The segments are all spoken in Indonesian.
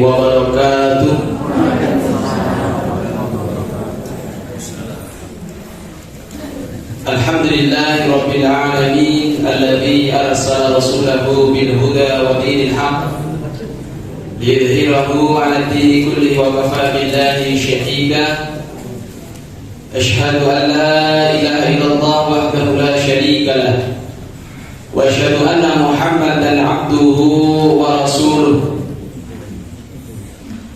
wabarakatuh. Alhamdulillahi rabbil alamin alladzi arsala rasulahu bil huda wa dinil haqq liyudhhirahu 'ala ad-dini kullihi wa kafa billahi shahida. Ashhadu an la ilaha illallah wahdahu la syarika lah wa asyhadu anna Muhammadan 'abduhu wa rasuluh.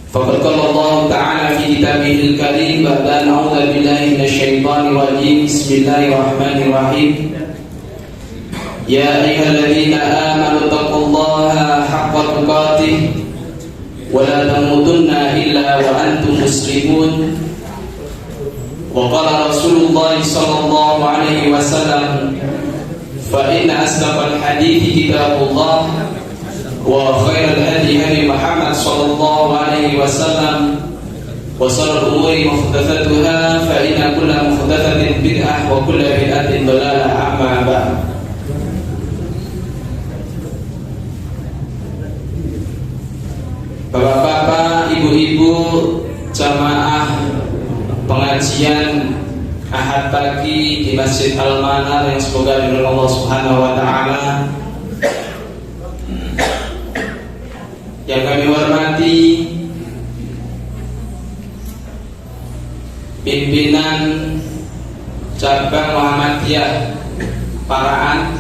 Faqad qala Allah ta'ala fi kitabihil karim ba'da a'udzu billahi minasyaitonir rajim. Bismillahirrahmanirrahim. Ya ayyuhalladzina amanu taqullaha haqqa tuqatih wa la tamutunna illa wa antum muslimun. Wa qala Rasulullah sallallahu alaihi wasallam, fa inna asdaqal hadithi kitabullah wa khairal hadi hadi Muhammad sallallahu alaihi wasallam wa sharral umuri muhdatsatuha fa inna kulla muhdatsatin bid'ah wa kulla bid'atin dhalalah amma ba'd. Bapak-bapak, ibu-ibu, jamaah pengajian Ahad pagi di Masjid Al-Manar yang semoga diridhoi Allah Subhanahu wa taala. Yang kami hormati pimpinan cabang Muhammadiyah Paraan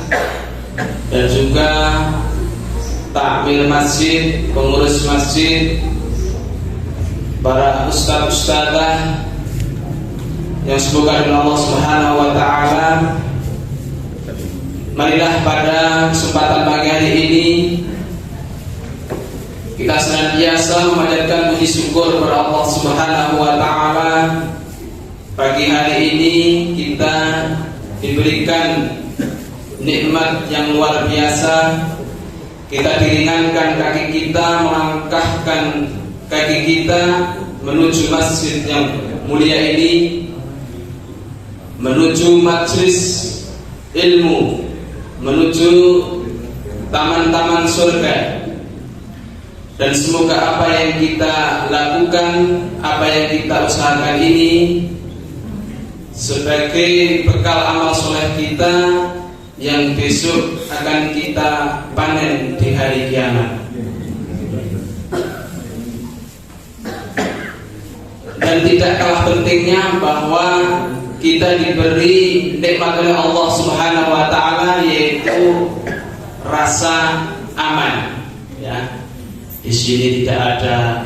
dan juga takmir masjid, pengurus masjid, para ustaz-ustadzah yang semoga dengan Allah Subhanahu wa taala. Marilah pada kesempatan pagi hari ini kita senantiasa memanjatkan puji syukur kepada Allah Subhanahu wa taala. Pagi hari ini kita diberikan nikmat yang luar biasa. Kita diringankan kaki kita, melangkahkan kaki kita menuju masjid yang mulia ini, menuju majlis ilmu, menuju taman-taman surga. Dan semoga apa yang kita lakukan, apa yang kita usahakan ini sebagai bekal amal soleh kita yang besok akan kita panen di hari kiamat. Dan tidak kalah pentingnya bahwa kita diberi nikmat oleh Allah Subhanahu wa taala, yaitu rasa aman. Ya. Di sini tidak ada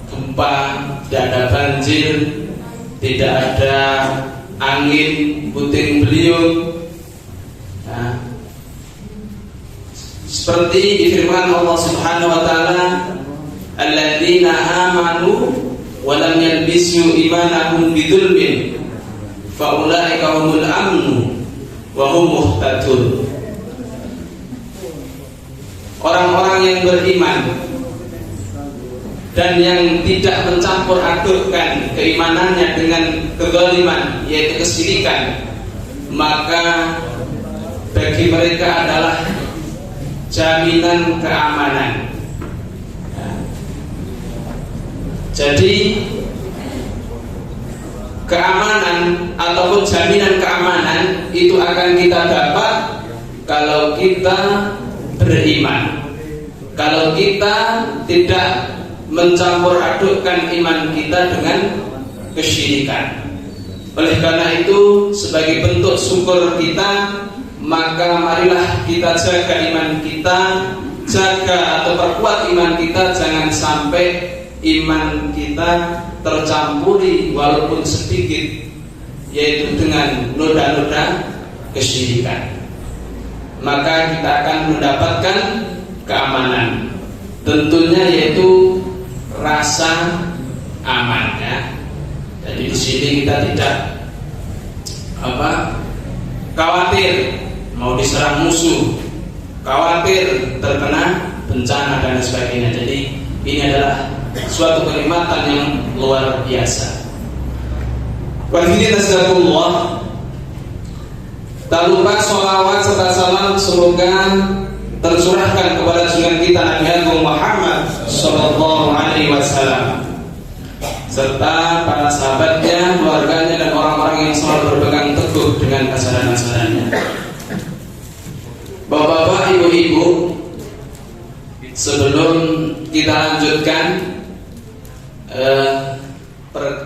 gempa, tidak ada banjir, tidak ada angin puting beliung. Nah, seperti difirman Allah Subhanahu wa taala, alladzina amanu wa lam yalbisu imanahum bidzulmin faulaika humul amnu wa hum muhtadun. Orang-orang yang beriman dan yang tidak mencampur adukkan keimanannya dengan kezaliman, yaitu kesyirikan, maka bagi mereka adalah jaminan keamanan. Jadi keamanan ataupun jaminan keamanan itu akan kita dapat kalau kita beriman. Kalau kita tidak mencampur adukkan iman kita dengan kesyirikan. Oleh karena itu, sebagai bentuk syukur kita, maka marilah kita jaga iman kita, jaga atau perkuat iman kita, jangan sampai iman kita tercampuri walaupun sedikit, yaitu dengan noda-noda kesyirikan. Maka kita akan mendapatkan keamanan, tentunya yaitu rasa aman. Ya. Jadi di sini kita tidak khawatir mau diserang musuh, khawatir terkena bencana dan sebagainya. Jadi ini adalah suatu kenikmatan yang luar biasa. Walhamdulillah. Tak lupa sholawat serta salam semoga tercurahkan kepada junjungan kita Nabi Agung Muhammad alaihi wasallam serta para sahabatnya, keluarganya, dan orang-orang yang selalu berpegang teguh dengan ajaran-ajarannya. Bapak-bapak, ibu-ibu, sebelum kita lanjutkan,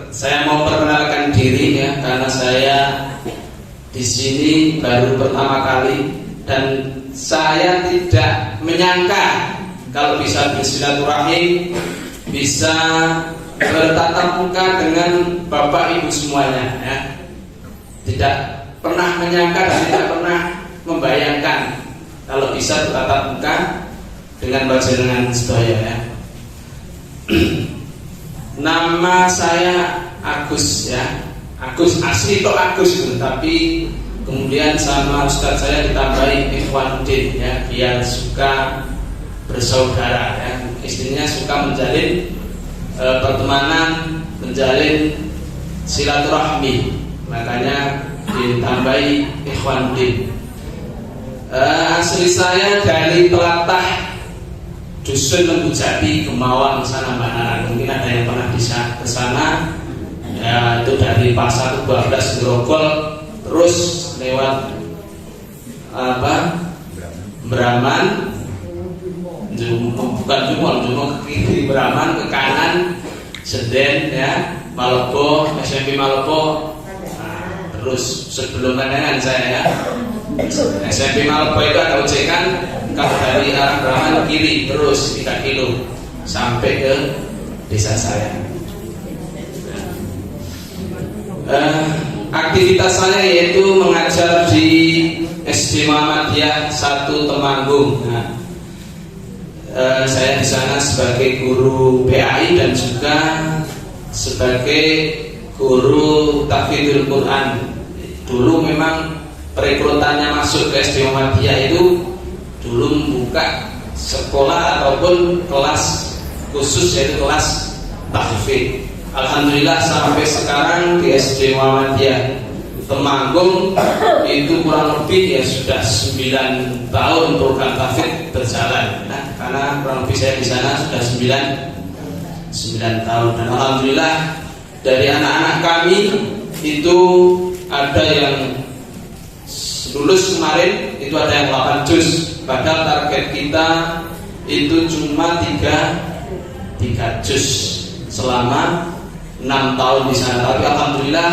saya mau perkenalkan diri ya, karena saya di sini baru pertama kali dan saya tidak menyangka kalau bisa bersilaturahim, bisa bertatap muka dengan bapak ibu semuanya ya. Tidak pernah menyangka dan tidak pernah membayangkan kalau bisa bertatap muka dengan panjenengan sedaya ya. Nama saya Agus ya. Agus asli itu Agus itu, tapi kemudian sama ustaz saya ditambahi Ikhwanuddin ya, biar suka bersaudara ya. Istrinya suka menjalin pertemanan, menjalin silaturahmi, makanya ditambahi Ikhwanuddin. Asli saya dari Telatah, Dusun Lembu Jati, Gemawang sana Mbak Nara. Mungkin ada yang pernah bisa ke sana ya, itu dari Pasar 12 Grogol terus lewat Braman, bukan Jumol ke kiri Braman, ke kanan Seden ya, Malopo, SMP Malopo. Terus sebelum Kandangan saya ya, SMP Malopo itu ada ojekan. Kalau dari arah Braman kiri terus 3 kilo sampai ke desa saya. Aktivitas saya yaitu mengajar di SD Muhammadiyah 1 Temanggung. Nah, saya di sana sebagai guru PAI dan juga sebagai guru tahfidzul Quran. Dulu memang perekrutannya masuk ke SD Muhammadiyah itu dulu membuka sekolah ataupun kelas khusus, yaitu kelas tahfidz. Alhamdulillah sampai sekarang di SD Muhammadiyah Temanggung itu kurang lebih ya sudah 9 tahun program tahfidz berjalan. Nah, karena kurang lebih saya di sana sudah 9 tahun, dan alhamdulillah dari anak-anak kami itu ada yang lulus kemarin itu ada yang 8 juz, padahal target kita itu cuma 3 juz selama 6 tahun di sana. Tapi alhamdulillah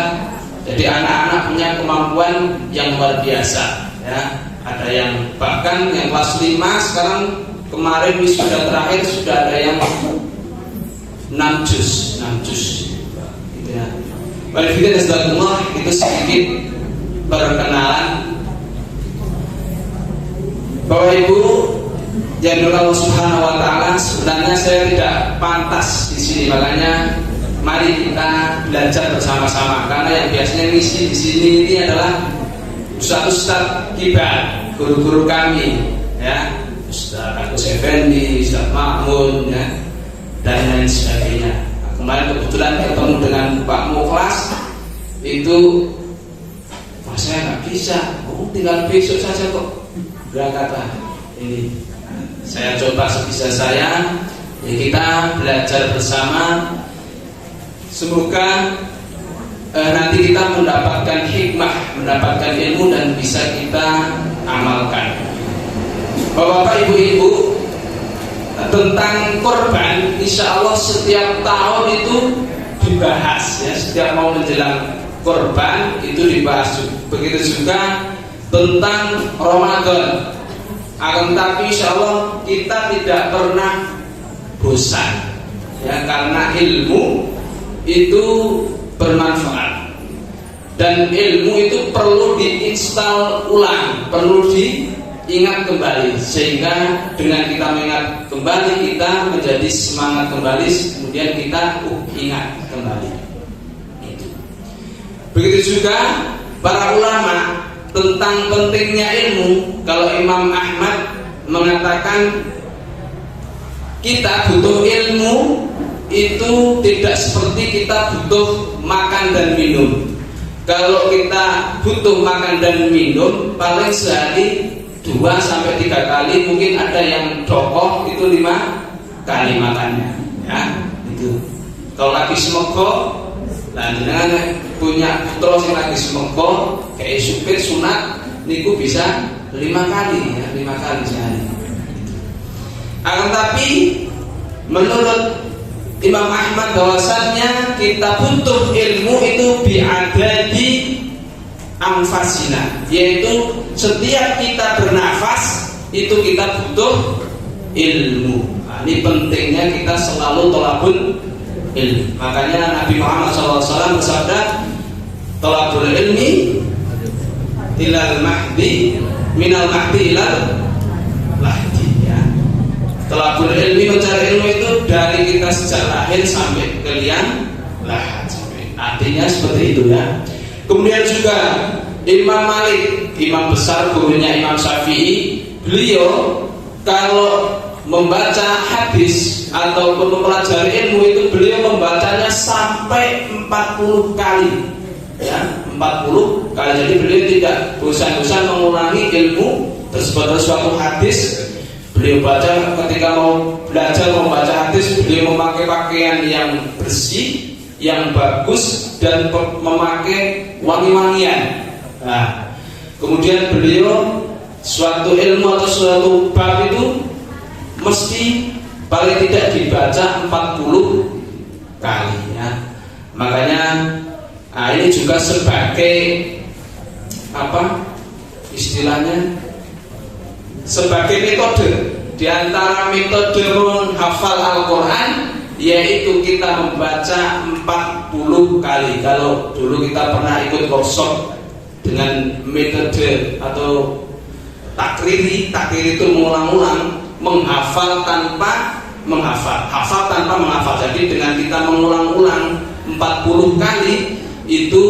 jadi anak-anak punya kemampuan yang luar biasa ya. Ada yang bahkan yang kelas 5 sekarang kemarin wisuda terakhir sudah ada yang 6 juz gitu ya. Baik, kita itu sedikit perkenalan. Bapak Ibu yang dirahmati Allah Subhanahu wa taala, sebenarnya saya tidak pantas di sini, makanya mari kita belajar bersama-sama, karena yang biasanya ngisi di sini ini adalah ustaz-ustaz kibar, guru-guru kami ya, Ustaz Agus Effendi, Ustaz Makmun ya, dan lain sebagainya. Nah, kemarin kebetulan ketemu dengan Pak Mukhlas itu, saya nggak bisa, tinggal besok saja kok berangkat lah. Ini saya coba sebisa saya ya, kita belajar bersama. Semoga nanti kita mendapatkan hikmah, mendapatkan ilmu, dan bisa kita amalkan. Bapak-bapak, ibu-ibu, tentang korban insya Allah setiap tahun itu dibahas ya, setiap mau menjelang korban itu dibahas. Begitu juga tentang Ramadan. Akan tetapi insya Allah kita tidak pernah bosan ya, karena ilmu itu bermanfaat, dan ilmu itu perlu diinstal ulang, perlu diingat kembali, sehingga dengan kita mengingat kembali kita menjadi semangat kembali, kemudian kita ingat kembali. Begitu juga para ulama tentang pentingnya ilmu. Kalau Imam Ahmad mengatakan kita butuh ilmu itu tidak seperti kita butuh makan dan minum. Kalau kita butuh makan dan minum paling sehari 2-3 kali, mungkin ada yang dokoh itu 5 kali makannya ya. Itu. Kalau lagi semoga, nah jenengan punya putra sing lagi semoga, kayak supir sunat, niku bisa 5 kali ya, 5 kali sehari. Akan tapi menurut Imam Ahmad bahwasannya kita butuh ilmu itu bi'adadi anfasina, yaitu setiap kita bernafas itu kita butuh ilmu. Nah, ini pentingnya kita selalu tolabul ilmu. Makanya Nabi Muhammad SAW bersabda, tolabul ilmi ilal mahdi minal mahdi ilal lahdi ya. Tolabul ilmi, mencari ilmu itu dari kita sejak lahir sampai ke liang lahat. Artinya seperti itu ya. Kemudian juga Imam Malik, imam besar gurunya Imam Syafi'i, beliau kalau membaca hadis ataupun mempelajari ilmu itu beliau membacanya sampai 40 kali ya, 40 kali. Jadi beliau tidak bosan-bosan mengulangi ilmu tersebut. Suatu hadis beliau baca, ketika mau belajar membaca hadis, beliau memakai pakaian yang bersih, yang bagus, dan memakai wangi-wangian. Nah, kemudian beliau suatu ilmu atau suatu bab itu mesti paling tidak dibaca 40 kali ya. Makanya ini juga sebagai apa istilahnya, sebagai metode di antara metode menghafal Al-Quran, yaitu kita membaca 40 kali. Kalau dulu kita pernah ikut workshop dengan metode atau takriri itu mengulang-ulang, menghafal tanpa menghafal, hafal tanpa menghafal. Jadi dengan kita mengulang-ulang 40 kali itu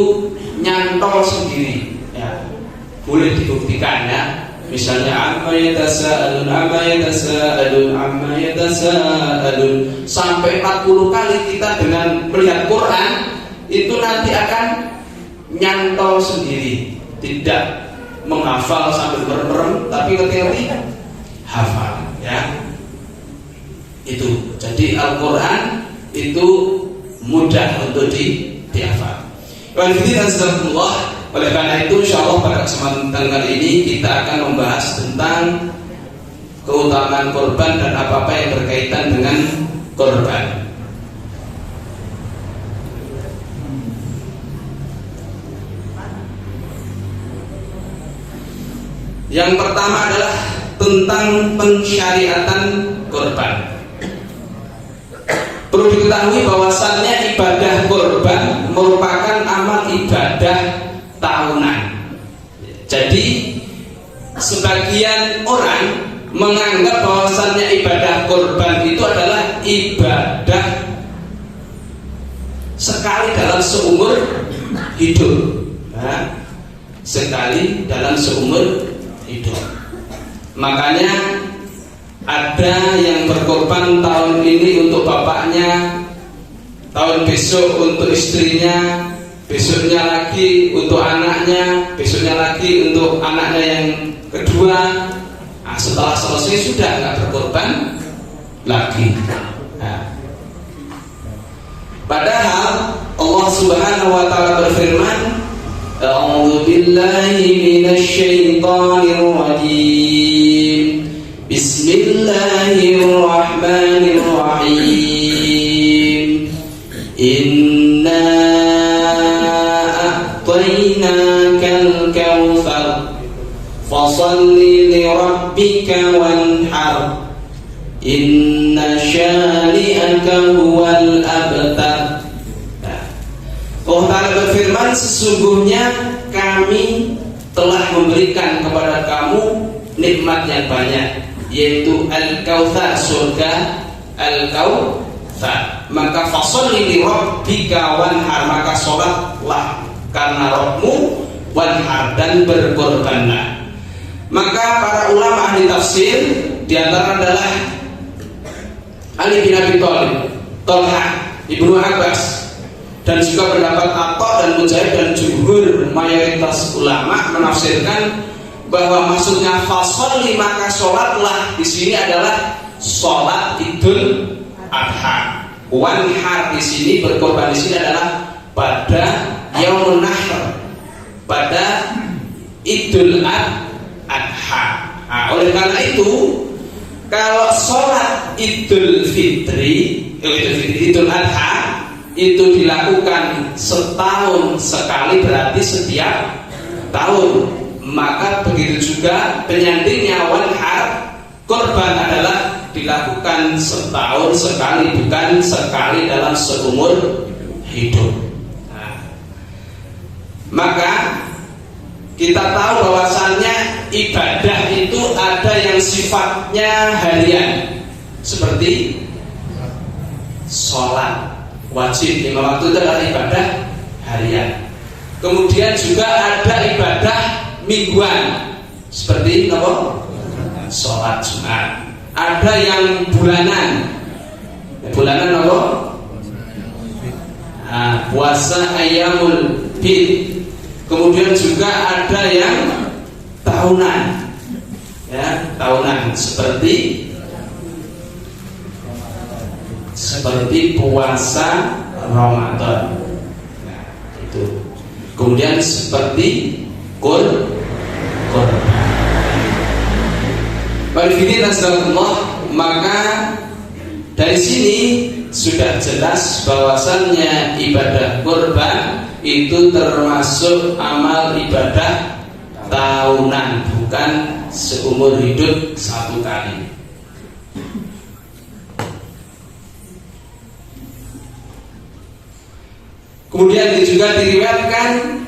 nyantol sendiri ya. Boleh dibuktikan ya. Misalnya amma yatasaalun sampai 40 kali kita dengan melihat Quran itu nanti akan nyantol sendiri, tidak menghafal sambil merem-merem, tapi ketika hafal ya. Itu jadi Al-Quran itu mudah untuk dihafal. Oleh karena itu insyaallah pada kesempatan kali ini kita akan membahas tentang keutamaan korban dan apa-apa yang berkaitan dengan korban. Yang pertama adalah tentang pensyariatan korban. Perlu diketahui bahwasannya ibadah korban merupakan amal ibadah tahunan. Jadi sebagian orang menganggap bahwasannya ibadah korban itu adalah ibadah sekali dalam seumur hidup ya. Sekali dalam seumur hidup. Makanya ada yang berkorban tahun ini untuk bapaknya, tahun besok untuk istrinya, besoknya lagi untuk anaknya, besoknya lagi untuk anaknya yang kedua. Nah, setelah selesai sudah nggak berkorban lagi. Nah, padahal Allah Subhanahu wa taala berfirman, A'udzu billahi minasy syaithanir rajim. Bismillahirrahmanirrahim. Inna a'tainakal kautsar fashalli li rabbika wanhar. Inna syani'aka huwal abtar. Allah Ta'ala berfirman, sesungguhnya kami telah memberikan kepada kamu nikmat yang banyak, yaitu Al-Kautsar, surga Al-Kautsar. Maka fasholli li rabbika wanhar, maka sholatlah karena Rabbmu, wanhar, dan berkorbanlah. Maka para ulama ahli tafsir diantara adalah Ali bin Abi Thalib, Thalha, Ibnu Abbas, dan juga pendapat Atha dan Mujahid dan jumhur mayoritas ulama menafsirkan bahwa maksudnya fasholli, maka sholatlah di sini adalah sholat Idul Adha. wanhar di sini, berkorban di sini adalah pada Yaumun Nahr, pada Idul Adha. Nah, oleh karena itu kalau sholat Idul Adha itu dilakukan setahun sekali, berarti setiap tahun. Maka begitu juga penyandingnya wanhar, korban adalah dilakukan setahun sekali, bukan sekali dalam seumur hidup. Nah, maka kita tahu bahwasannya ibadah itu ada yang sifatnya harian, seperti sholat wajib 5 waktu itu adalah ibadah harian. Kemudian juga ada ibadah mingguan, seperti apa? Sholat Jumat. Ada yang bulanan. Bulanan apa? Nah, puasa Ayyamul Bid. Kemudian juga ada yang tahunan. Ya, tahunan seperti puasa Ramadan. Nah, itu. Kemudian seperti kurban. Maka dari sini sudah jelas bahwasannya ibadah kurban itu termasuk amal ibadah tahunan, bukan seumur hidup satu kali. Kemudian juga diriwayatkan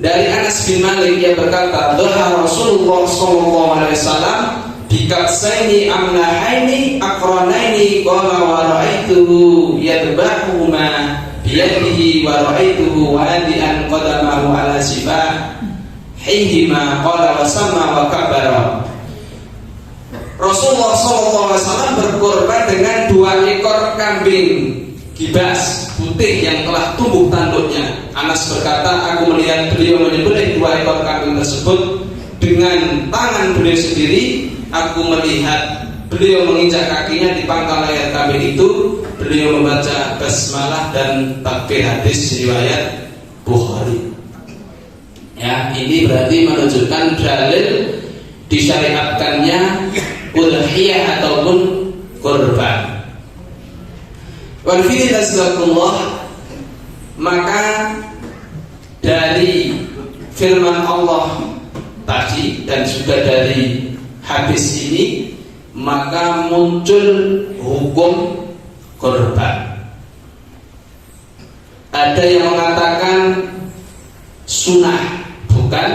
dari Anas bin Malik, yang berkata, "Dhaha Rasulullah sallallahu alaihi wasallam bikatsaini amlahaini aqranaini qala wa ra'aituhu yadbahuhuma biyadihi wa ra'aituhu wadi'an qadamahu ala sifahihima qala wa sama wa kabara." Rasulullah sallallahu alaihi wasallam berkorban dengan 2 ekor kambing gibas putih yang telah tumbuh tanduknya. Anas berkata, aku melihat beliau menyembelih 2 ekor kambing tersebut dengan tangan beliau sendiri. Aku melihat beliau menginjak kakinya di pangkal leher kambing itu. Beliau membaca basmalah dan takbir. Hadis riwayat Bukhari. Ya, ini berarti menunjukkan dalil disyariatkannya udhiyah ataupun kurban. Maka dari firman Allah tadi dan juga dari hadis ini, maka muncul hukum kurban. Ada yang mengatakan sunnah, bukan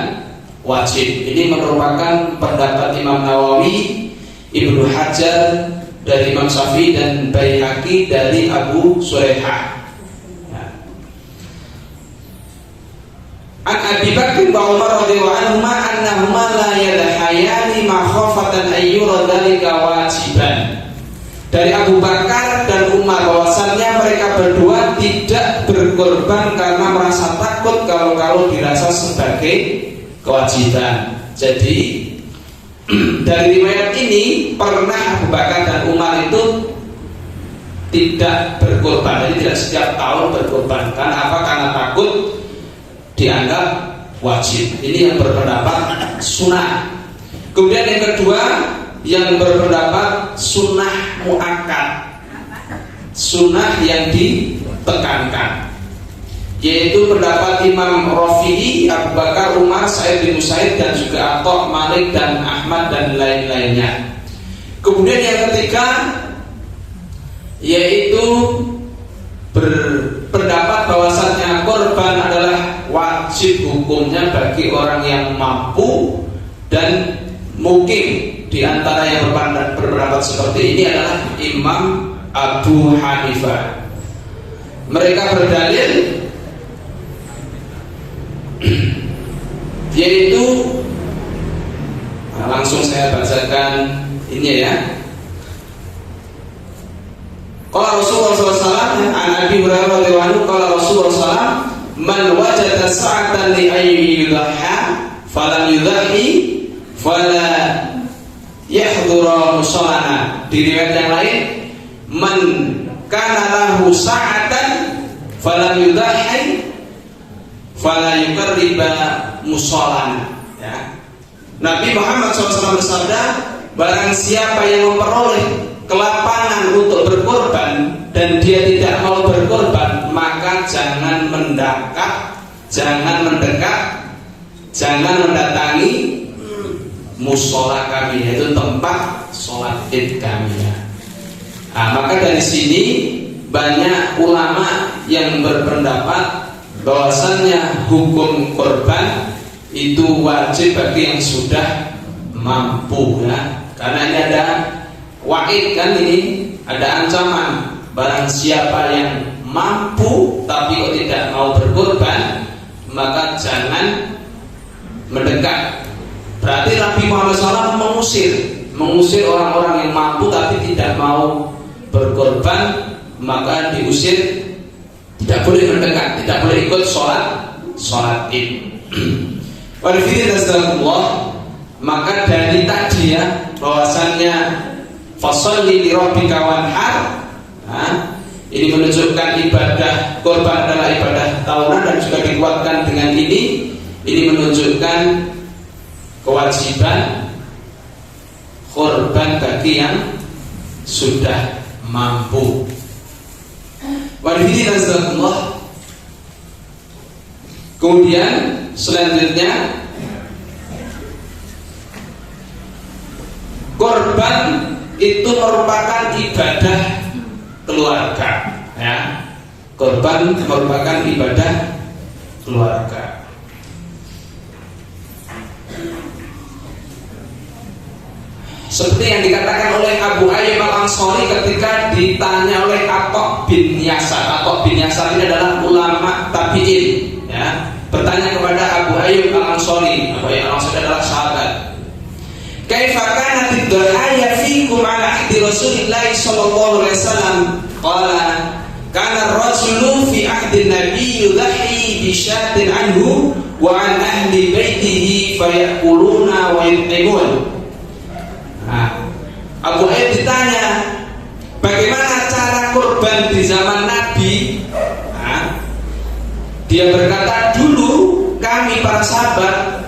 wajib. Ini merupakan pendapat Imam Nawawi, Ibnu Hajar, dari Imam Syafi'i dan Baihaqi dari Abu Suraihah. An Abi Bakr wa Umar radhiyallahu anhuma annahuma la yadhayani makhafatan ayyura dzalika wajiban. Dari Abu Bakar dan Umar bahwasannya mereka berdua tidak berkorban karena merasa takut kalau dirasa sebagai kewajiban. Jadi dari riwayat ini pernah Abu Bakar dan Umar itu tidak berkorban, jadi tidak setiap tahun berkorban. Karena apa? Karena takut dianggap wajib. Ini yang berpendapat sunnah. Kemudian yang kedua, yang berpendapat sunnah muakkad, sunnah yang ditekankan, yaitu pendapat Imam Rafi'i, Abu Bakar, Umar, Sa'id bin Musayyib dan juga Atha, Malik dan Ahmad dan lain-lainnya. Kemudian yang ketiga, yaitu berpendapat bahwasannya korban adalah wajib hukumnya bagi orang yang mampu dan mungkin. Di antara yang berpendapat seperti ini adalah Imam Abu Hanifah. Mereka berdalil yaitu, langsung saya bacakan ini ya. Qala Rasulullah SAW an Abi Hurairah radhiyallahu anhu, qala Rasulullah SAW, man wajada sa'atan li ayyi yudhha falam yudhhi fala yahdhura musallana. Di riwayat yang lain, man kana lahu sa'atan falam yudahhi fala yuqarriba musallana. Ya. Nabi Muhammad SAW bersabda, barang siapa yang memperoleh kelapangan untuk berkorban dan dia tidak mau berkorban, maka jangan mendekat, jangan mendatangi musola kami, yaitu tempat sholat id kami. Nah, maka dari sini banyak ulama yang berpendapat bahwasannya hukum korban itu wajib bagi yang sudah mampu, ya. Karena ini ada wa'id, kan, ini ada ancaman, barang siapa yang mampu tapi kok tidak mau berkorban, maka jangan mendekat. Berarti Nabi Muhammad SAW mengusir orang-orang yang mampu tapi tidak mau berkorban, maka diusir, tidak boleh mendekat, tidak boleh ikut sholat id. Maka dari tadi, ya, bahwasannya fasholli li rabbika wanhar, ini menunjukkan ibadah korban adalah ibadah tahunan, dan juga dikuatkan dengan ini menunjukkan kewajiban korban bagi yang sudah mampu. Kemudian selanjutnya, korban itu merupakan ibadah keluarga, ya. Korban merupakan ibadah keluarga. Seperti yang dikatakan oleh Abu Ayyub Al-Ansari ketika ditanya oleh Atha bin Yasar. Atha bin Yasar ini adalah ulama tabi'in, ya. Bertanya kepada Abu Ayyub Al-Ansari. Abu Ayyub Al-Ansari adalah sahabat. Kaifa kanat ad-du'aya fikum ala ahdi Rasulillah sallallahu alaihi wasallam? Qala kana ar-rajulu fi ahdi an-nabi yudhi bi syatin anhu wa an ahli baitihi fayakuluna wa yut'imun. Abu Ayyub ditanya, bagaimana cara kurban di zaman Nabi? Dia berkata, dulu kami para sahabat,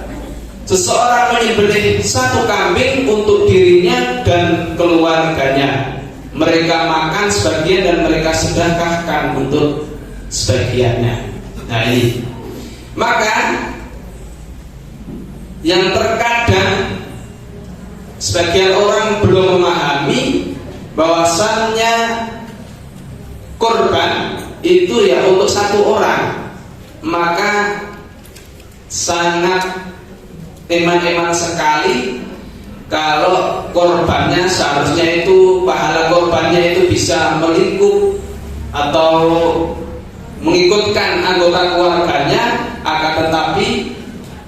seseorang menyembelih satu kambing untuk dirinya dan keluarganya. Mereka makan sebagian dan mereka sedekahkan untuk sebagiannya. Nah, ini. Maka yang terkadang sebagian orang belum memahami bahwasannya kurban itu ya untuk satu orang, maka sangat eman-eman sekali kalau korbannya seharusnya itu pahala korbannya itu bisa melingkup atau mengikutkan anggota keluarganya, akan tetapi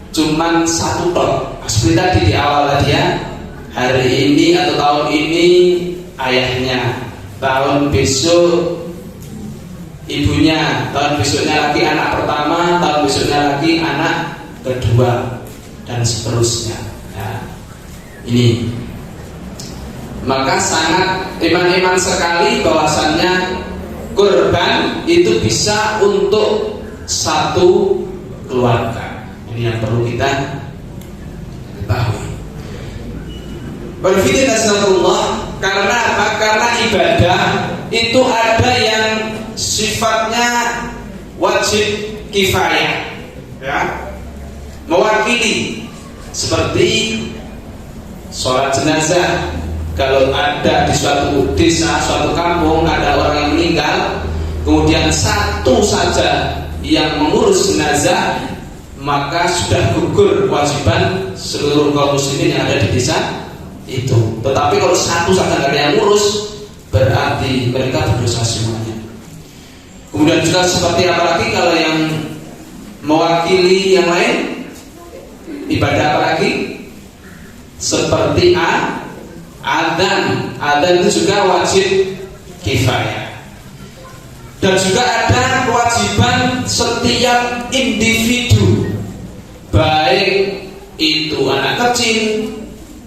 cuman satu tok. Seperti tadi di awal tadi, ya, hari ini atau tahun ini ayahnya, tahun besok ibunya, tahun besoknya lagi anak pertama, tahun besoknya lagi anak kedua, dan seterusnya. Nah, ini maka sangat iman-iman sekali bahwasannya kurban itu bisa untuk satu keluarga. Ini yang perlu kita ketahui. Berpikir Rasulullah, karena apa? Karena ibadah itu ada yang sifatnya wajib kifayah, ya, mewakili, seperti sholat jenazah. Kalau ada di suatu desa, suatu kampung ada orang yang meninggal, kemudian satu saja yang mengurus jenazah, maka sudah gugur kewajiban seluruh kaum muslimin yang ada di desa itu. Tetapi kalau satu saja ada yang ngurus, berarti mereka berdosa semuanya. Kemudian juga seperti apa lagi kalau yang mewakili yang lain, ibadah apa lagi? Seperti adzan itu juga wajib kifayah. Dan juga ada kewajiban setiap individu, baik itu anak kecil,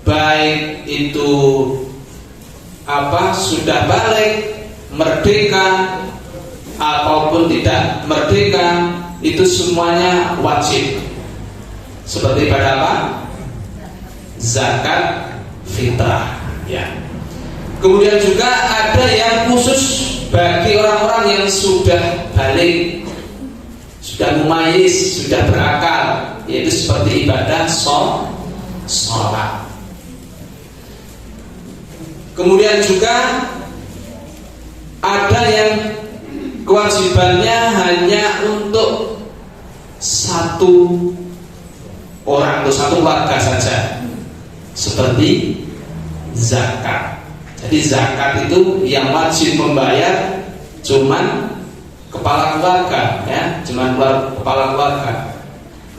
baik itu sudah balik, merdeka ataupun tidak merdeka, itu semuanya wajib. Seperti pada apa? Zakat fitrah, ya. Kemudian juga ada yang khusus bagi orang-orang yang sudah balik, sudah mumayyiz, sudah berakal, yaitu seperti ibadah sholat. Kemudian juga ada yang kewajibannya hanya untuk satu orang atau satu warga saja, seperti zakat. Jadi zakat itu yang wajib membayar cuman kepala keluarga, ya, cuman kepala keluarga.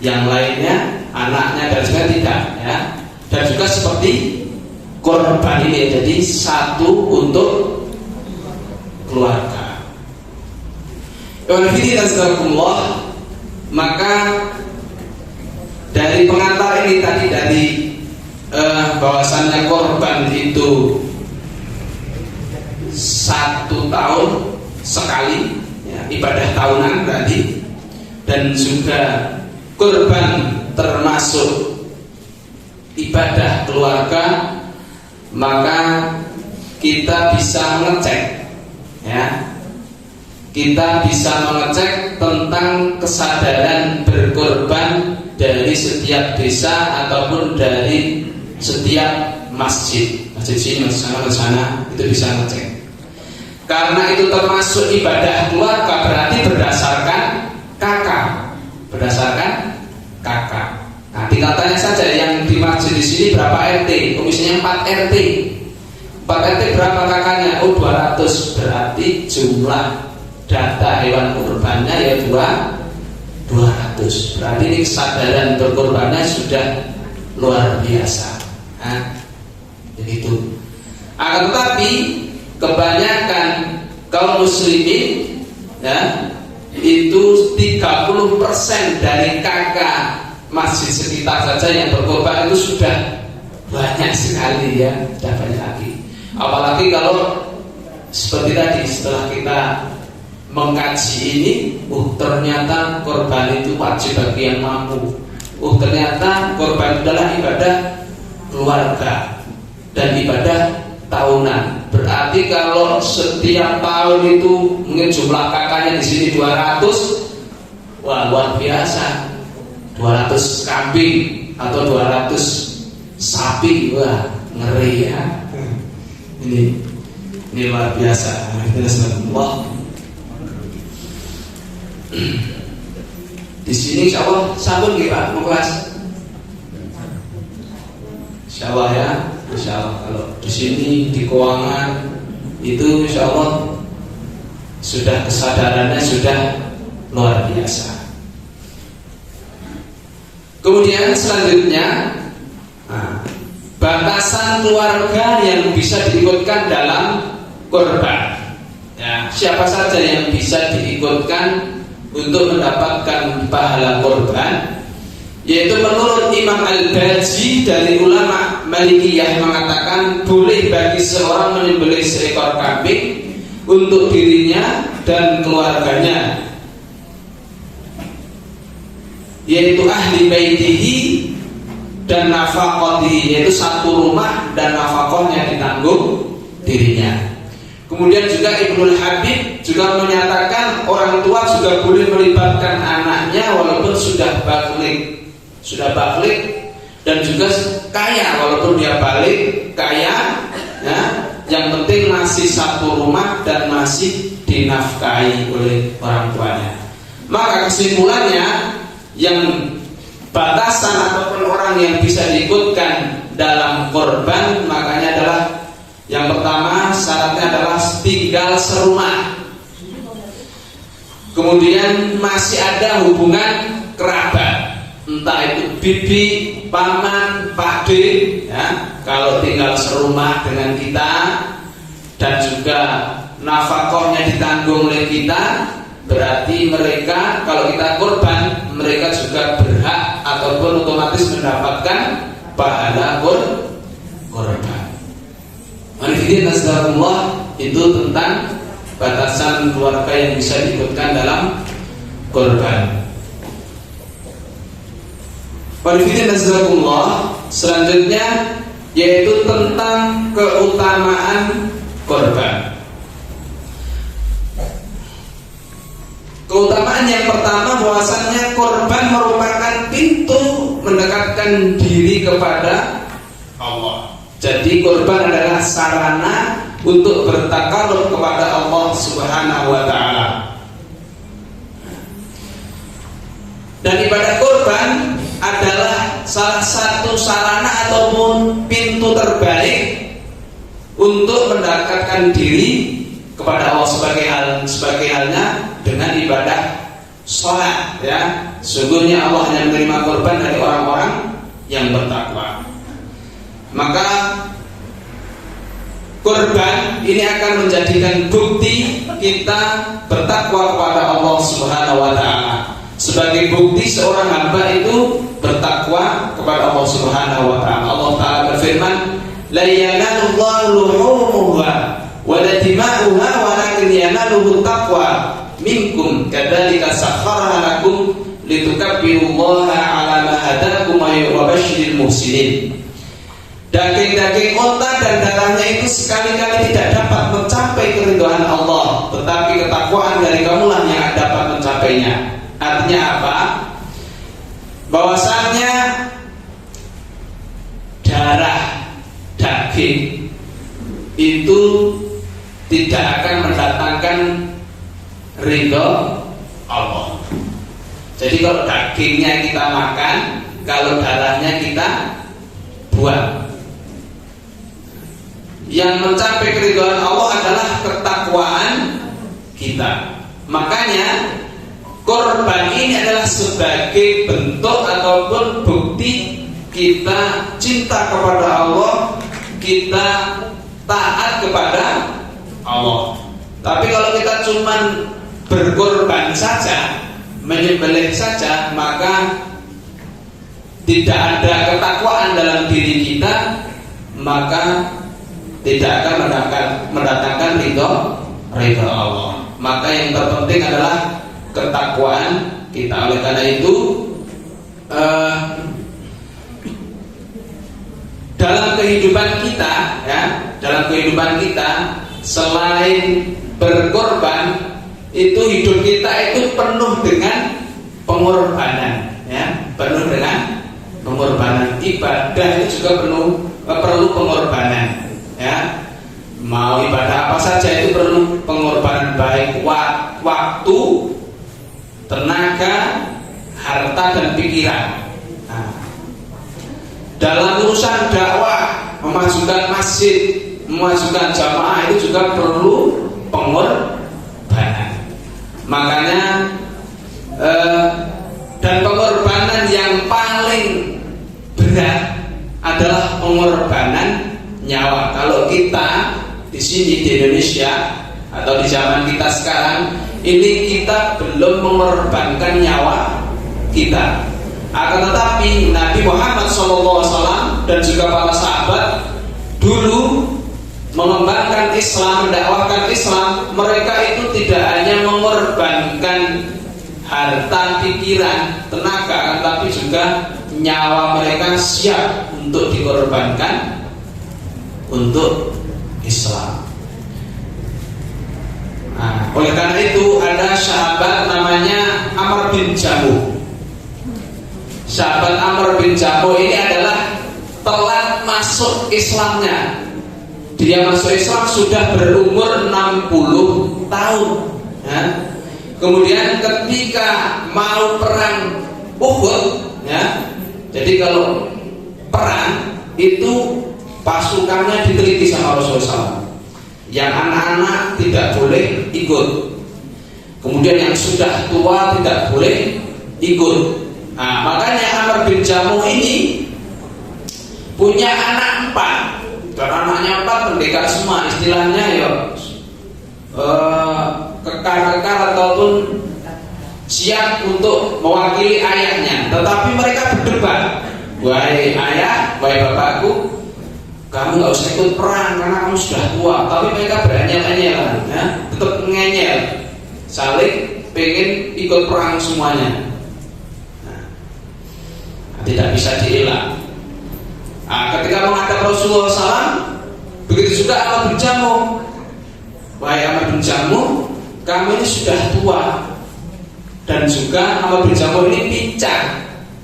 Yang lainnya, anaknya dan juga tidak, ya. Dan juga seperti korban ini, jadi satu untuk keluarga. Maka dari pengantar ini tadi, dari bahwasannya korban itu 1 tahun sekali, ya, ibadah tahunan berarti, dan juga korban termasuk ibadah keluarga, maka kita bisa mengecek, ya, kita bisa mengecek tentang kesadaran berkorban dari setiap desa ataupun dari setiap masjid sini, masjid sana, itu bisa ngecek. Karena itu termasuk ibadah keluarga, berarti berdasarkan kakak, Nah, tinggal tanya saja yang di masjid di sini berapa RT? Komisinya 4 RT. 4 RT berapa kakaknya? Oh, 200. Berarti jumlah data hewan kurbannya ya 200. Berarti ini kesadaran berkorbannya sudah luar biasa. Nah, begitu. Akan tetapi kebanyakan kaum muslimin, ya, itu 30% dari kakak masjid sekitar saja yang berkorban itu sudah banyak sekali, ya, sudah banyak lagi. Apalagi kalau seperti tadi setelah kita mengkaji ini, ternyata korban itu wajib bagi yang mampu. Ternyata korban itu adalah ibadah keluarga dan ibadah tahunan. Berarti kalau setiap tahun itu mungkin jumlah kakaknya di sini 200, wah, luar biasa. 200 kambing atau 200 sapi, wah, ngeri, ya. Ini luar biasa. Alhamdulillah. Di sini insya Allah sabun nggih Pak, mau kelas? Insya Allah, ya. Insya Allah. Kalau di sini di keuangan itu insya Allah sudah kesadarannya sudah luar biasa. Kemudian selanjutnya, batasan keluarga yang bisa diikutkan dalam korban, ya, siapa saja yang bisa diikutkan untuk mendapatkan pahala korban, yaitu menurut Imam Al-Baji dari ulama Malikiyah mengatakan boleh bagi seorang menyembelih seekor kambing untuk dirinya dan keluarganya, yaitu ahli baitihi dan nafaqatihi, yaitu satu rumah dan nafkahnya ditanggung dirinya. Kemudian juga Ibnul Habib juga menyatakan orang tua juga boleh melibatkan anaknya walaupun sudah balik dan juga kaya, walaupun dia balik kaya, ya, yang penting masih satu rumah dan masih dinafkahi oleh orang tuanya. Maka kesimpulannya, yang batasan ataupun orang yang bisa diikutkan dalam korban, makanya adalah yang pertama syaratnya adalah tinggal serumah, kemudian masih ada hubungan kerabat, entah itu bibi, paman, pakde, ya, kalau tinggal serumah dengan kita dan juga nafkahnya ditanggung oleh kita, berarti mereka, kalau kita korban, mereka juga berhak ataupun otomatis mendapatkan pahala korban. Manfaatnya itu tentang batasan keluarga yang bisa diikutkan dalam kurban. Selanjutnya yaitu tentang keutamaan kurban. Keutamaan yang pertama bahwasannya kurban merupakan pintu mendekatkan diri kepada Allah. Jadi kurban adalah sarana untuk bertakarub kepada Allah Subhanahu wa taala. Dan ibadah kurban adalah salah satu sarana ataupun pintu terbaik untuk mendekatkan diri kepada Allah, sebagai halnya dengan ibadah sholat, ya. Sungguhnya Allah yang menerima kurban dari orang-orang yang bertakwa. Maka kurban ini akan menjadikan bukti kita bertakwa kepada Allah Subhanahu wa taala. Sebagai bukti seorang hamba itu bertakwa kepada Allah Subhanahu wa taala. Allah taala berfirman, "La yanalullahu luhumuha wa la dima'uha walakin yanaluhu taqwa minkum kadzalika sakhkharaha lakum litukabbirullaha 'ala ma hadakum wa yubashshiril muhsinin." Daging-daging unta dan darahnya itu sekali-kali tidak dapat mencapai keridhaan Allah, tetapi ketakwaan dari kamulah yang dapat mencapainya. Artinya apa? Bahwasannya darah daging itu tidak akan mendatangkan ridho Allah. Jadi kalau dagingnya kita makan, kalau darahnya kita buang, yang mencapai keridhaan Allah adalah ketakwaan kita. Makanya kurban ini adalah sebagai bentuk ataupun bukti kita cinta kepada Allah, kita taat kepada Allah. Tapi kalau kita cuman berkorban saja, menyembelih saja, maka tidak ada ketakwaan dalam diri kita, maka tidak akan mendatangkan ridho Allah. Maka yang terpenting adalah ketakwaan kita. Oleh karena itu dalam kehidupan kita, ya, dalam kehidupan kita selain berkorban, itu hidup kita itu penuh dengan pengorbanan, ya, penuh dengan pengorbanan. Ibadah itu juga perlu pengorbanan, ya. Mau ibadah apa saja itu perlu pengorbanan, baik waktu, tenaga, harta dan pikiran. Nah, dalam urusan dakwah, memajukan masjid, memajukan jamaah itu juga perlu pengorbanan. Makanya dan pengorbanan yang paling berat adalah pengorbanan nyawa. Kalau kita di sini di Indonesia atau di zaman kita sekarang ini, kita belum mengorbankan nyawa kita. Akan tetapi Nabi Muhammad SAW dan juga para sahabat dulu mengembangkan Islam, mendakwahkan Islam, mereka itu tidak hanya mengorbankan harta, pikiran, tenaga, tapi juga nyawa mereka siap untuk dikorbankan untuk Islam. Nah, oleh karena itu ada sahabat namanya Amr bin Jamuh. Sahabat Amr bin Jamuh ini adalah telat masuk Islamnya. Dia masuk Islam sudah berumur 60 tahun, ya. Kemudian ketika mau perang Uhud, ya, jadi kalau perang itu pasukannya diteliti sama Rasulullah SAW. Yang anak-anak tidak boleh ikut, kemudian yang sudah tua tidak boleh ikut. Nah, makanya Amr bin Jamuh ini punya anak 4, dan anaknya 4 pendekar semua, istilahnya ya kekar-kekar ataupun siap untuk mewakili ayahnya. Tetapi mereka berdebat, wahai ayah, wahai bapakku, kamu nggak usah ikut perang karena kamu sudah tua. Tapi mereka beranyal-anyalan, ya, tetap saling pengen ikut perang semuanya. Nah, tidak bisa dielak. Nah, ketika menghadap Rasulullah SAW, begitu juga Amr bin Jamuh. Wahai Amr bin Jamuh, kamu ini sudah tua, dan juga Amr bin Jamuh ini pincang,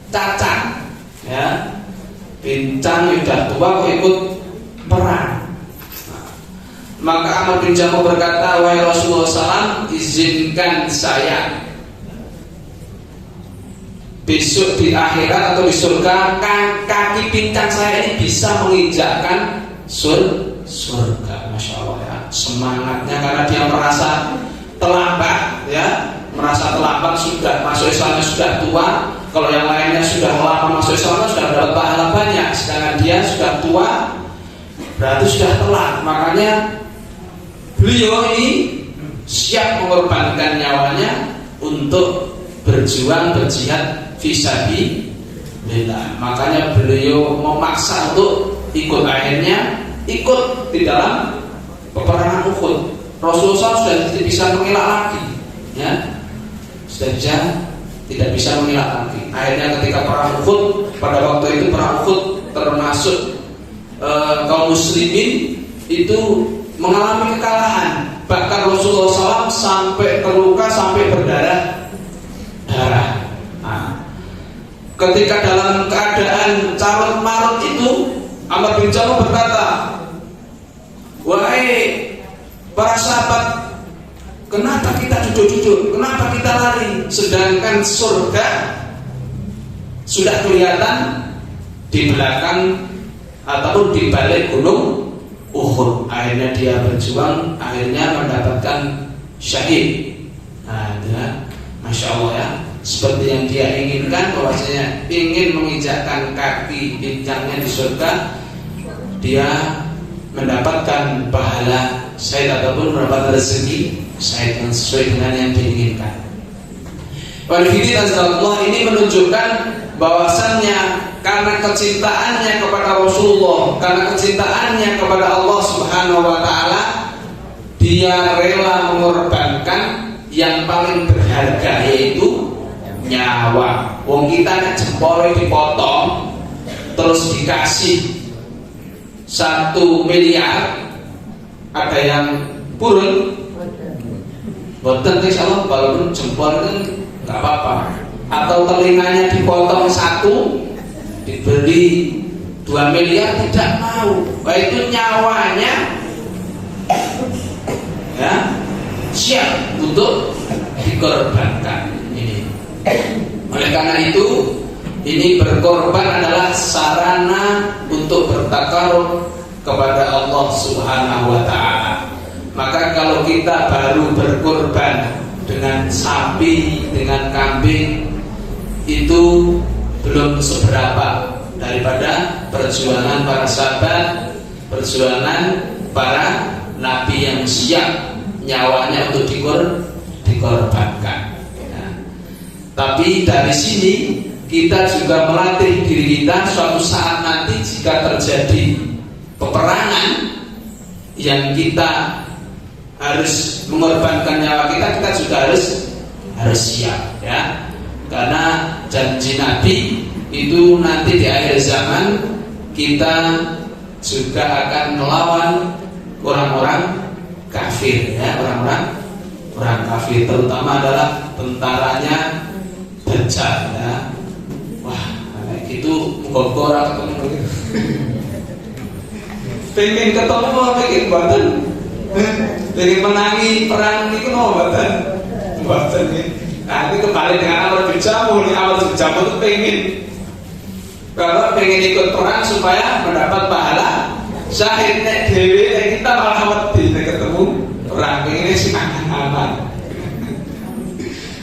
cacat, ya, pincang, sudah tua kok ikut perang. Nah, maka Amr bin Jamuh berkata, wahai Rasulullah SAW, izinkan saya besok di akhirat atau di surga, kaki pincang saya ini bisa menginjakkan surga. Masya Allah ya, semangatnya karena dia merasa terlambat, ya, merasa terlambat, sudah masuk Islamnya sudah tua. Kalau yang lainnya sudah lama masuk Islamnya sudah dapat pahala banyak, sedangkan dia sudah tua, berarti sudah telat. Makanya beliau ini siap mengorbankan nyawanya untuk berjuang, berjihad fisabilillah. Makanya beliau memaksa untuk ikut, akhirnya ikut di dalam peperangan Uhud. Rasulullah sudah tidak bisa mengelak lagi, ya, sudah tidak bisa mengelak lagi. Akhirnya ketika perang Uhud, pada waktu itu perang Uhud termasuk kaum muslimin itu mengalami kekalahan. Bahkan Rasulullah SAW sampai terluka, sampai berdarah. Nah, ketika dalam keadaan carut marut itu, Amr bin Jamuh berkata, wahai para sahabat, kenapa kita duduk-duduk? Kenapa kita lari? Sedangkan surga sudah kelihatan di belakang ataupun di balik gunung Uhud. Akhirnya dia berjuang, akhirnya mendapatkan syahid. Nah, ya, Masya Allah ya, seperti yang dia inginkan, bahwasanya ingin menginjakkan kaki pincangnya di surga, dia mendapatkan pahala syahid ataupun mendapat rezeki syahid yang sesuai dengan yang diinginkan. Allah ini menunjukkan bahwasannya karena kecintaannya kepada Rasulullah, karena kecintaannya kepada Allah Subhanahu wa Ta'ala, dia rela mengorbankan yang paling berharga, yaitu nyawa. Wong kita kan jempolnya dipotong terus dikasih 1 miliar, ada yang purun, boten insyaallah, walaupun jempol itu nggak apa-apa. Atau telinganya dipotong 1 diberi 2 miliar, tidak mau. Wah, itu nyawanya ya siap untuk dikorbankan. Ini oleh karena itu, ini berkorban adalah sarana untuk bertakarub kepada Allah Subhanahu wa Ta'ala. Maka kalau kita baru berkorban dengan sapi, dengan kambing, itu belum seberapa daripada perjuangan para sahabat, perjuangan para nabi yang siap nyawanya untuk dikorbankan. Ya. Tapi dari sini kita juga melatih diri kita, suatu saat nanti jika terjadi peperangan yang kita harus mengorbankan nyawa kita, kita juga harus siap, ya. Karena janji Nabi itu nanti di akhir zaman kita juga akan melawan orang-orang kafir, ya, orang kafir, terutama adalah tentaranya Dajjal, ya. Wah, kayak gitu muga-muga ora ketemu. Pengen ketemu apa pengen mboten? Pengen menangi perang niku napa mboten? Mboten nggih. Nah, itu kembali dengan Amr bin Jamuh. Amr bin Jamuh itu pengen ikut perang supaya mendapat pahala syahid. Nek dhewe kita malah wedi nek ketemu perang, pengen sing aman.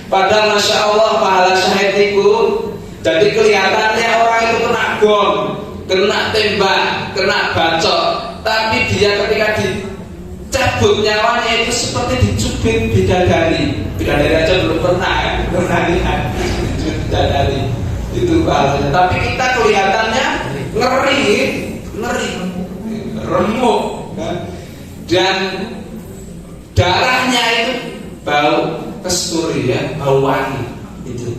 Padahal Masya Allah pahala syahid itu, jadi kelihatannya orang itu kena bom, kena tembak, kena bacok, tapi dia ketika dicabut nyawanya itu seperti dicubit bidadari. Bidadari aja belum pernah, ya, pernah lihat bidadari itu pahalanya. Tapi kita kelihatannya ngeri, remuk, kan? Dan darahnya itu bau. kesturi ya, bau wangi itu.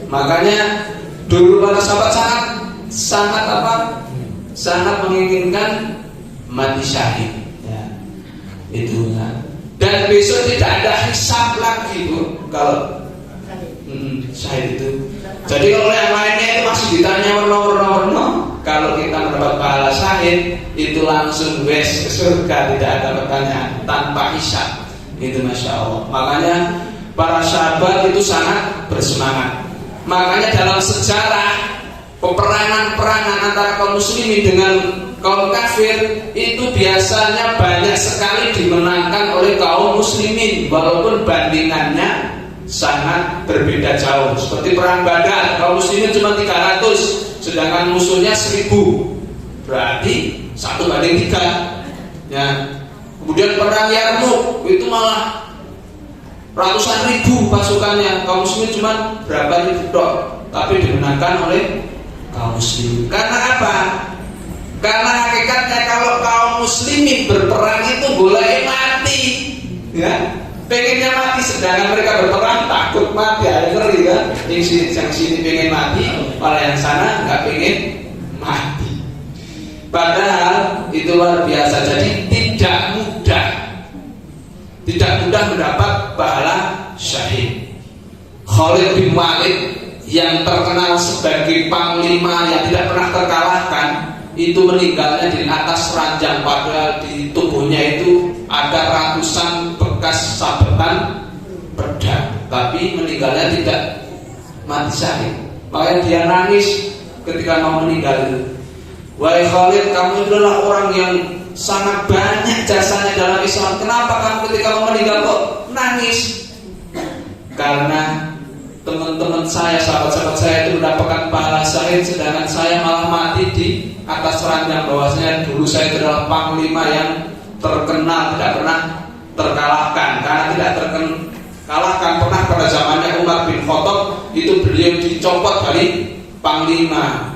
Makanya dulu para sahabat sangat menginginkan mati syahid ya. Itu kan. Dan besok tidak ada hisab lagi Bu kalau syahid itu. Jadi kalau yang lainnya itu masih ditanya warna-warna, kalau kita mendapat pahala syahid itu langsung ke surga, tidak ada pertanyaan, tanpa hisab. Itu Masya Allah. Makanya para sahabat itu sangat bersemangat. Makanya dalam sejarah peperangan-perangan antara kaum muslimin dengan kaum kafir itu biasanya banyak sekali dimenangkan oleh kaum muslimin, walaupun bandingannya sangat berbeda jauh. Seperti perang Badar, kaum muslimin cuma 300, sedangkan musuhnya 1000. Berarti 1/3 ya. Kemudian perang Yarmuk itu malah ratusan ribu pasukannya, kaum muslimin cuma berapa ribu tok, tapi dimenangkan oleh kaum muslimin. Karena apa? Karena hakikatnya kalau kaum muslimin berperang itu boleh mati ya. Pengennya mati, sedangkan mereka berperang takut mati, ada ngeri kan? Yang sini pengen mati, malah yang sana nggak pengen mati. Padahal itu luar biasa. Jadi tidak mudah mendapat pahala syahid. Khalid bin Walid yang terkenal sebagai panglima yang tidak pernah terkalahkan, itu meninggalnya di atas ranjang, padahal di tubuhnya itu ada ratusan bekas sabetan pedang, tapi meninggalnya tidak mati syahid. Makanya dia nangis ketika mau meninggal. Wahai Khalid, kamu adalah orang yang sangat banyak jasanya dalam Islam. Kenapa kamu ketika mau meninggal kok nangis? Karena teman-teman saya, sahabat-sahabat saya itu mendapatkan pahala syahid, sedangkan saya malah mati di atas ranjang. Bahwasanya dulu saya adalah panglima yang terkenal, tidak pernah terkalahkan. Karena tidak terkalahkan pernah pada zamannya Umar bin Khattab, itu beliau dicopot dari panglima.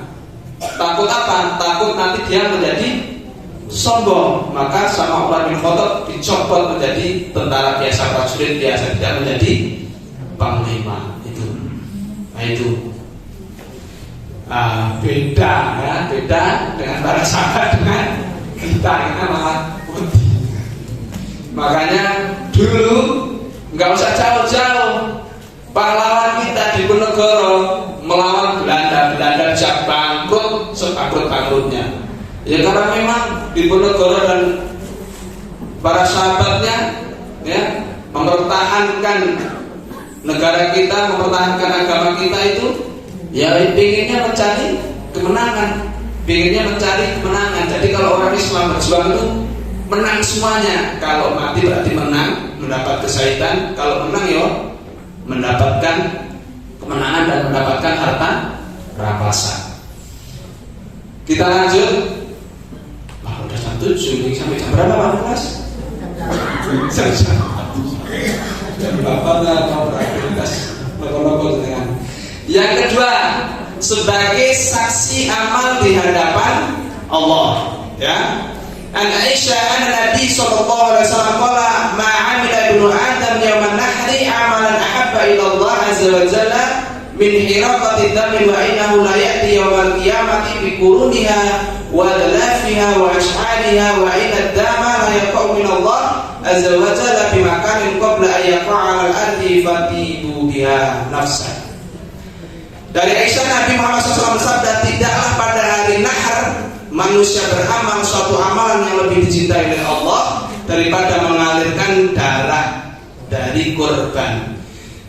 Takut apa? Takut nanti dia menjadi sombong. Maka sama Umar bin Khattab dicopot menjadi tentara biasa, prajurit biasa, tidak menjadi panglima. Nah itu beda ya, beda dengan para sahabat dengan kita malah putih. Makanya dulu nggak usah jauh-jauh, pahlawan kita di Diponegoro melawan Belanda bisa bangkrut sebangkrut-bangkrutnya. Ya karena memang Diponegoro dan para sahabatnya ya mempertahankan negara kita, mempertahankan agama kita itu ya pengennya mencari kemenangan, Jadi kalau orang Islam berjuang itu menang semuanya. Kalau mati berarti menang, mendapat kesahidan. Kalau menang ya mendapatkan kemenangan dan mendapatkan harta rampasan. Kita lanjut. Udah jam 7 ini, sampai jam berapa Pak Mas? Jadi Bapak mau beraktivitas loko-loko dengan. Yang kedua, sebagai saksi amal di hadapan Allah, ya. An Aisyah anna Nabi sallallahu alaihi wasallam qala ma 'amila ibnu Adam yawman nahri 'amalan ahabba ila Allah azza wa jalla min hiraqati dami wa innahu la ya'ti yawmal qiyamati bi quruniha wa dalafiha wa ash'ariha wa inna ad-dama la yaqa'u min Allah azza wa jalla bi makanin qabla an yaqa'a al-ardi fatibu biha nafsa. Dari Aisyah, Nabi Muhammad SAW bersabda, tidaklah pada hari Nahar manusia beramal suatu amalan yang lebih dicintai oleh Allah daripada mengalirkan darah dari korban.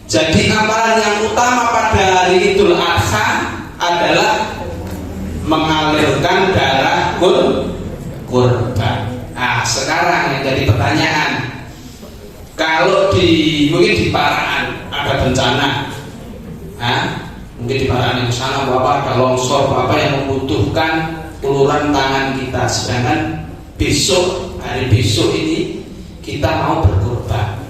Jadi amalan yang utama pada hari Idul Adha adalah mengalirkan darah korban. Nah, sekarang yang jadi pertanyaan, kalau mungkin di Parahan ada bencana, mungkin di Parahan yang sana Bapak ada longsor, Bapak yang membutuhkan uluran tangan kita, sedangkan hari besok ini kita mau berkorban.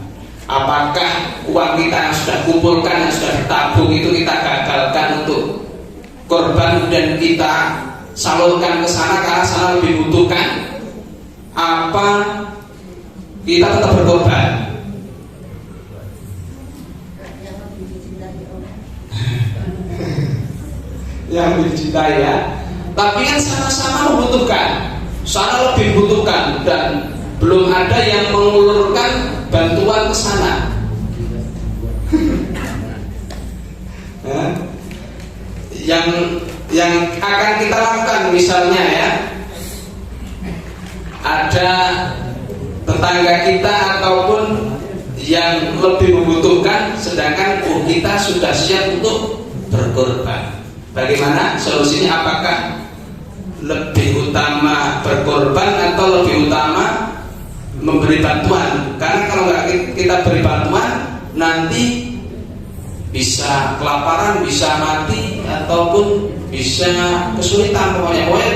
Apakah uang kita yang sudah kumpulkan, yang sudah ditabung itu kita gagalkan untuk korban dan kita salurkan ke sana karena sana lebih butuhkan? Apa kita tetap berkorban? yang dicintai ya. Tapi kan sama-sama membutuhkan, sana lebih membutuhkan, dan belum ada yang mengulurkan bantuan ke sana. Yang akan kita lakukan misalnya ya, ada tetangga kita ataupun yang lebih membutuhkan, sedangkan kita sudah siap untuk berkorban. Bagaimana solusinya? Apakah lebih utama berkorban atau lebih utama memberi bantuan? Karena kalau nggak kita beri bantuan, nanti bisa kelaparan, bisa mati, ataupun bisa kesulitan. Pokoknya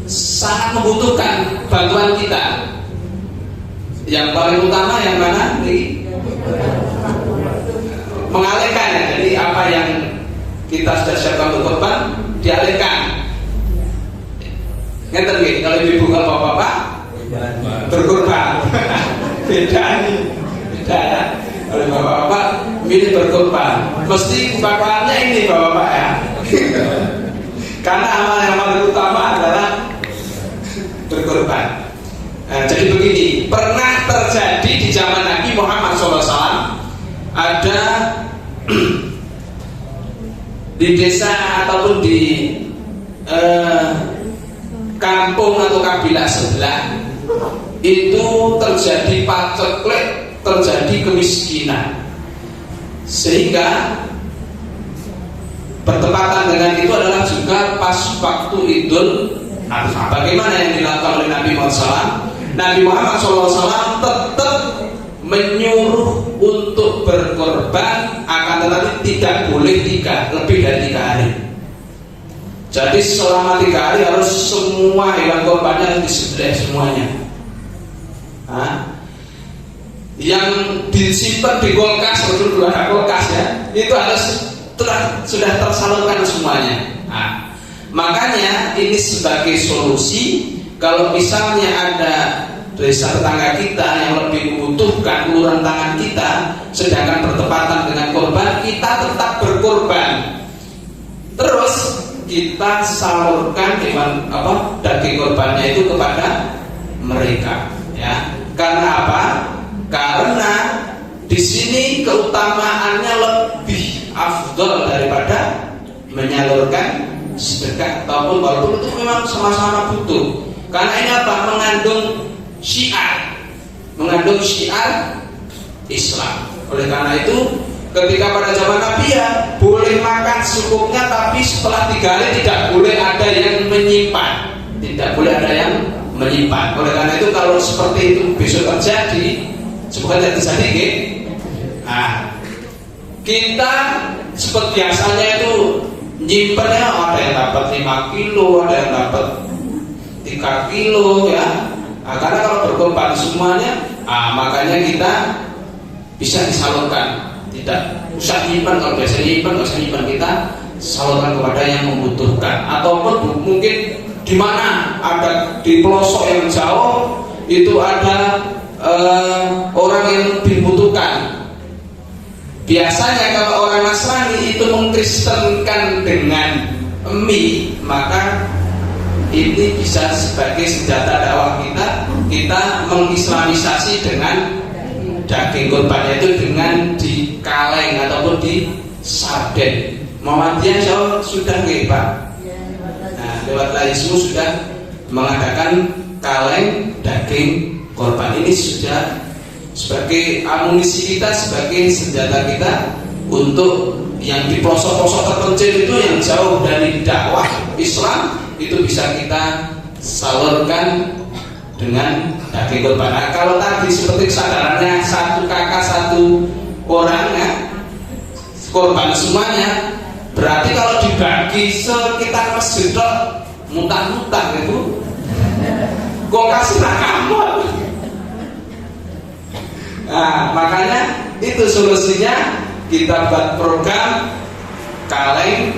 sangat membutuhkan bantuan kita. Yang paling utama yang mana? Mengalihkan ya. Jadi apa yang kita sudah siapkan untuk korban dialihkan. Ngerti nggih? Kalau ibu kalau bapak-bapak berkorban. Beda nih. Beda ya. Kalau bapak-bapak milih berkorban, mesti bapaknya ini bapak-bapak ya. Karena amal yang paling utama adalah berkorban. Nah, jadi begini, pernah terjadi di zaman Nabi Muhammad SAW, ada di desa ataupun di kampung atau kabilah sebelah itu terjadi paceklik, terjadi kemiskinan, sehingga bertepatan dengan itu adalah juga pas waktu Idul Adha. Bagaimana yang dilakukan oleh Nabi Muhammad SAW? Nabi Muhammad SAW tetap menyuruh untuk berkorban, akan tetapi tidak boleh lebih dari 3 hari. Jadi selama 3 hari harus semua hewan korbannya harus disembelih semuanya. Yang disimpan di kulkas, betul ada kulkas ya, itu harus sudah tersalurkan semuanya. Makanya ini sebagai solusi, kalau misalnya ada desa tetangga kita yang lebih membutuhkan uluran tangan kita, sedangkan bertepatan dengan korban, kita tetap berkorban. Terus kita salurkan daging korbannya itu kepada mereka, ya. Karena apa? Karena di sini keutamaannya lebih afdol daripada menyalurkan sedekah, ataupun walaupun itu memang sama-sama butuh. Karena ini apa? Mengandung syiar Islam. Oleh karena itu, ketika pada zaman Nabi ya boleh makan secukupnya, tapi setelah 3 hari tidak boleh ada yang menyimpan. Tidak boleh ada yang menyimpan. Oleh karena itu, kalau seperti itu besok terjadi, semoga tidak terjadi, kita seperti biasanya itu nyimpannya, ada yang dapat 5 kilo, ada yang dapat 3 kilo ya. Karena kalau berkorban semuanya, makanya kita bisa disalurkan. Tidak usah nyimpan, kalau biasa nyimpan, nggak usah nyimpan, kita salurkan kepada yang membutuhkan. Ataupun mungkin di mana ada di pelosok yang jauh itu ada orang yang lebih membutuhkan. Biasanya kalau orang Nasrani itu mengkristenkan dengan mie, maka ini bisa sebagai senjata dakwah kita mengislamisasi dengan daging korbannya itu dengan dikaleng ataupun di sarden. Muhammadiyah sudah nggih Pak. Nah, lewat laismu sudah mengadakan kaleng daging korban. Ini sudah sebagai amunisi kita, sebagai senjata kita untuk yang di pelosok-pelosok terpencil itu, yang jauh dari dakwah Islam, itu bisa kita salurkan dengan daging korban. Nah, kalau tadi seperti kesadarannya satu kakak satu orang ya, korban semuanya, berarti kalau dibagi sekitar masjid muntah-muntah itu, kok kasih rakamot. Nah, makanya itu solusinya, kita buat program kaleng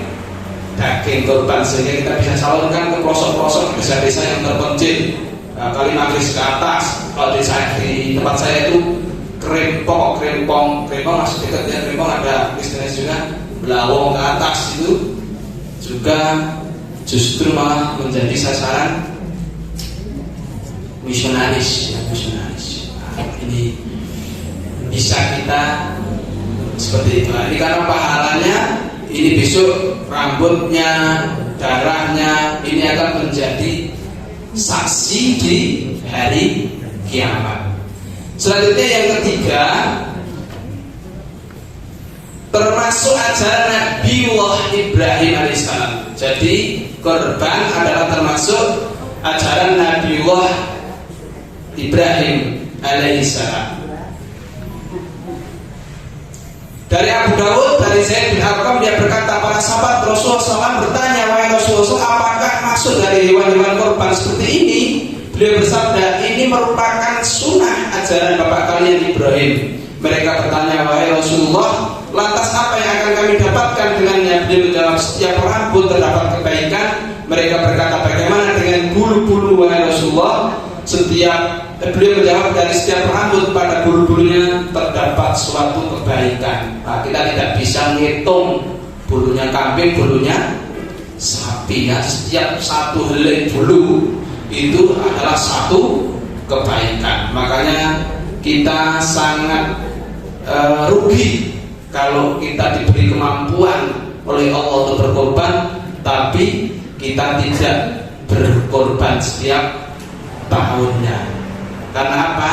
daging korban, sehingga kita bisa salurkan ke pelosok-pelosok desa-desa yang terpencil. Kali Magris ke atas. Kalau di tempat saya itu Krempong masih dekat ya. Krempong ada bisnis juga, Belawong ke atas itu juga justru malah menjadi sasaran misionaris. Nah, ini bisa kita seperti itu. Nah, ini karena pahalanya, ini besok rambutnya, darahnya ini akan menjadi saksi di hari kiamat. Selanjutnya yang ketiga, termasuk ajaran Nabiullah Ibrahim alaihissalam. Jadi korban adalah termasuk ajaran Nabiullah Ibrahim alaihissalam. Dari Abu Dawud, dari Zaid bin Arqam, dia berkata, para sahabat Rasulullah SAW bertanya, wahai Rasulullah, apakah maksud dari hewan-hewan korban seperti ini? Beliau bersabda, ini merupakan sunnah ajaran bapak kalian Ibrahim. Mereka bertanya, wahai Rasulullah, lantas apa yang akan kami dapatkan dengannya? Beliau menjawab, setiap rambut terdapat kebaikan. Mereka berkata, bagaimana dengan bulu-bulu wahai Rasulullah? Beliau menjawab, dari setiap rambut pada bulu-bulunya terdapat suatu kebaikan. Nah, kita tidak bisa menghitung bulunya kambing, bulunya sapi ya. Setiap satu helai bulu itu adalah satu kebaikan. Makanya kita sangat rugi kalau kita diberi kemampuan oleh Allah untuk berkorban, tapi kita tidak berkorban setiap tahunnya. Karena apa?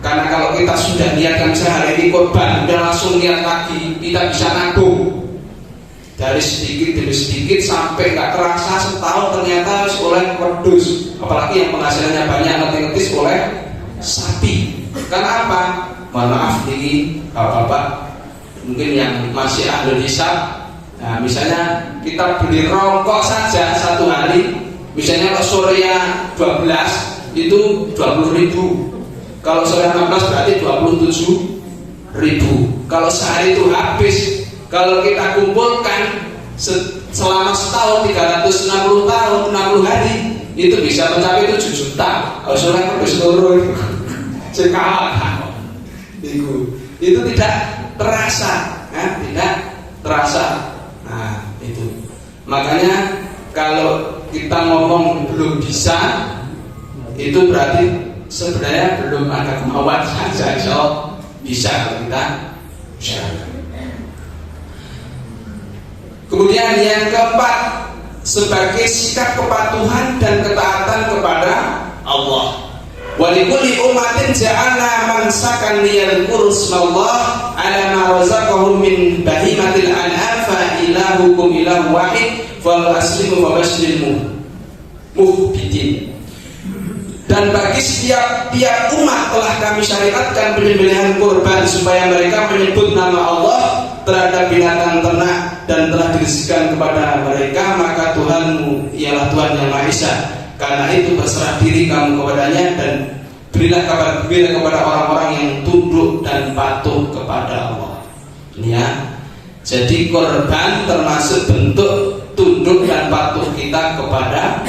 Karena kalau kita sudah niatkan sehari ini korban, udah langsung niat lagi, kita bisa nabung dari sedikit demi sedikit sampai nggak terasa setahun ternyata oleh wedus. Apalagi yang penghasilannya banyak, ngetis oleh sapi. Karena apa? Mohon maaf nih bapak-bapak, mungkin yang masih ahli hisab. Nah, misalnya kita beli rokok saja satu hari, misalnya kalau sorenya 12 itu 20.000, kalau sore 16 berarti 27.000. Kalau sehari itu habis, kalau kita kumpulkan selama setahun 360 tahun 60 hari itu bisa mencapai 7 juta. Kalau sore habis seluruh sekarang itu tidak terasa, tidak terasa. Nah itu makanya kalau kita ngomong belum bisa, itu berarti sebenarnya belum ada kemauan saja. Insya Allah bisa kalau kita usahakan. Kemudian yang keempat, sebagai sikap kepatuhan dan ketaatan kepada Allah. Walikulli ummatin ja'alna mansakan liyadhkuru ismallah ala ma razaqahum min bahimatil an'am fa ilahukum ilahu wahid fal aslimu wa basyiril muhbidin. Dan bagi setiap umat telah kami syariatkan penyembelihan kurban supaya mereka menyebut nama Allah terhadap binatang ternak dan telah dirizkikan kepada mereka, maka Tuhanmu ialah Tuhan yang Maha Esa. Karena itu berserah diri kamu kepadanya dan berilah kabar gembira kepada orang-orang yang tunduk dan patuh kepada Allah. Ini ya. Jadi korban termasuk bentuk tunduk dan patuh kita kepada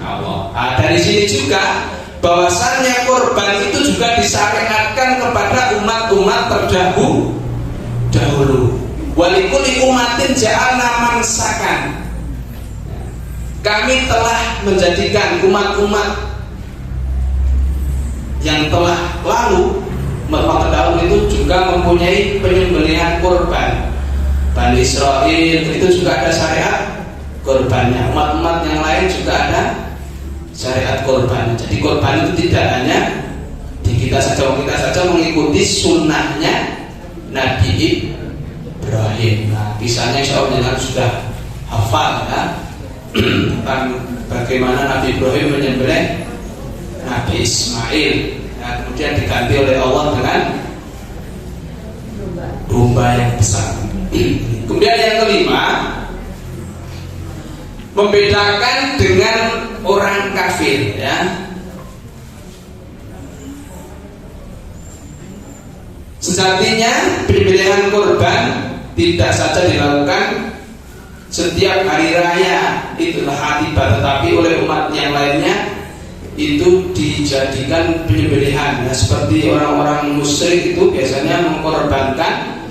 Allah. Nah, dari sini juga bahwasannya korban itu juga disyariatkan kepada umat-umat terdahulu. Walikulli ummatin ja'alna mansakan. Kami telah menjadikan umat-umat yang telah lalu, umat terdahulu itu juga mempunyai penyembelihan korban. Bani Israel itu juga ada syariat korbannya. Umat-umat yang lain juga ada syariat korban. Jadi korban itu tidak hanya di kita saja mengikuti sunnahnya Nabi Ibrahim. Nah, kisahnya insya Allah sudah hafal ya, tentang bagaimana Nabi Ibrahim menyembelih Nabi Ismail. Nah, kemudian diganti oleh Allah dengan domba yang besar. Kemudian yang kelima, membedakan dengan orang kafir ya. Sejatinya penyembelihan kurban tidak saja dilakukan setiap hari raya itulah Atiba, tetapi oleh umat yang lainnya itu dijadikan penyembelihan. Nah, seperti orang-orang musyrik itu biasanya mengkorbankan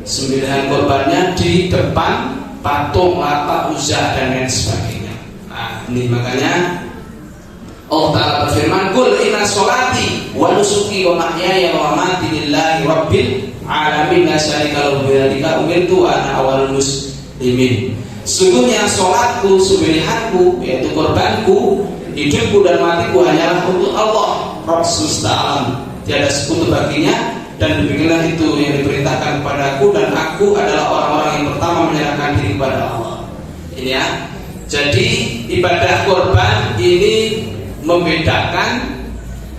sembelihan korbannya di depan patung, Lata, Uzza dan lain sebagainya. Nah, ini makanya Allah Ta'ala berfirman, "Qul inna sholati wa nusuki wa mahyaya wa mamati lillahi rabbil alamin la syarika lahu wa bidzalika umirtu wa ana awwalul muslimin." Sesungguhnya sholatku, sembelihanku, yaitu korbanku, hidupku dan matiku hanyalah untuk Allah Rabb semesta alam, tiada sekutu baginya, dan demikianlah itu yang diperintahkan kepadaku, dan aku adalah orang-orang yang pertama menyerahkan diri kepada Allah. Ini ya. Jadi ibadah korban ini membedakan